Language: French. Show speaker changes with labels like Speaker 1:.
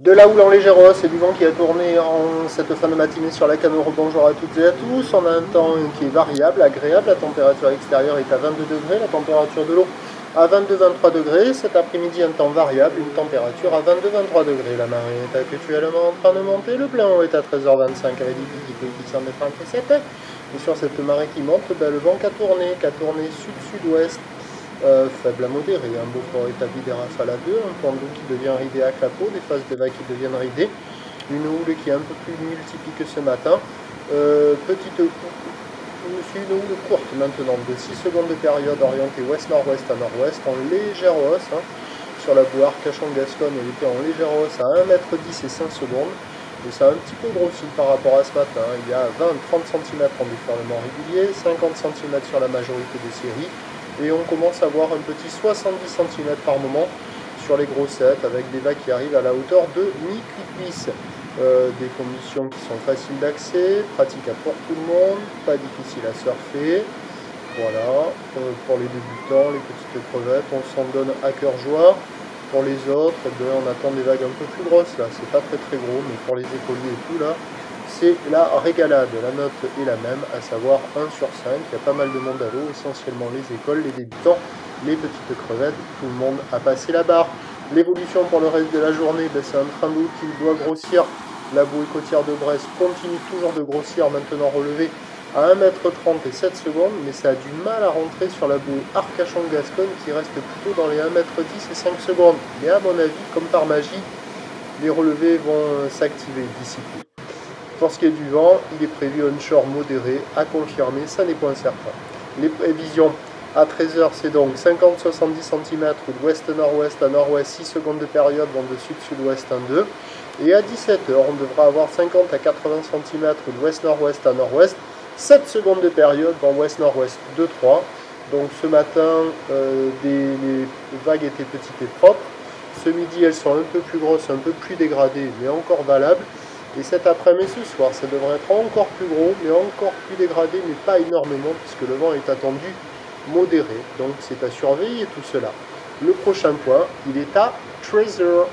Speaker 1: De la houle en légère hausse et du vent qui a tourné en cette fin de matinée sur la Camorre. Bonjour à toutes et à tous. On a un temps qui est variable, agréable. La température extérieure est à 22 degrés, la température de l'eau à 22-23 degrés. Cet après-midi, un temps variable, une température à 22-23 degrés. La marée est actuellement en train de monter. Le plein eau est à 13h25 avec des pics coefficients de 37. Et sur cette marée qui monte, le vent qui a tourné sud-sud-ouest. Faible à modéré, un beau port établi des rafales à 2, un point d'eau qui devient ridé à clapot, des phases de vagues qui deviennent ridées, une houle qui est un peu plus multiplie que ce matin, une houle courte maintenant de 6 secondes de période orientée ouest-nord-ouest à nord-ouest en légère hausse, sur la boue Arcachon-Gascogne elle était en légère hausse à 1,10 m et 5 secondes, et ça a un petit peu grossi par rapport à ce matin, il y a 20-30 cm en déferlement régulier, 50 cm sur la majorité des séries, et on commence à voir un petit 70 cm par moment sur les grossettes avec des vagues qui arrivent à la hauteur de mi-cuisse. Des conditions qui sont faciles d'accès, pratiques pour tout le monde, pas difficile à surfer. Voilà, pour les débutants, les petites crevettes, on s'en donne à cœur joie. Pour les autres, on attend des vagues un peu plus grosses là, c'est pas très gros, mais pour les écoliers et tout là, c'est la régalade. La note est la même, à savoir 1 sur 5. Il y a pas mal de monde à l'eau, essentiellement les écoles, les débutants, les petites crevettes. Tout le monde a passé la barre. L'évolution pour le reste de la journée, c'est un train d'eau qui doit grossir. La bouée côtière de Brest continue toujours de grossir, maintenant relevée à 1,30 m et 7 secondes, mais ça a du mal à rentrer sur la bouée Arcachon-Gascogne qui reste plutôt dans les 1,10 m et 5 secondes. Mais à mon avis, comme par magie, les relevés vont s'activer d'ici peu. Pour ce qui est du vent, il est prévu un short modéré à confirmer, ça n'est point certain. Les prévisions à 13h, c'est donc 50-70 cm ou d'ouest-nord-ouest à nord-ouest, 6 secondes de période, vent de sud-sud-ouest 1-2. Et à 17h, on devra avoir 50 à 80 cm ou d'ouest-nord-ouest à nord-ouest, 7 secondes de période, vent ouest-nord-ouest 2-3. Donc ce matin, les vagues étaient petites et propres. Ce midi, elles sont un peu plus grosses, un peu plus dégradées, mais encore valables. Et cet après-midi, ce soir, ça devrait être encore plus gros, mais encore plus dégradé, mais pas énormément, puisque le vent est attendu modéré. Donc c'est à surveiller tout cela. Le prochain point, il est à 13h.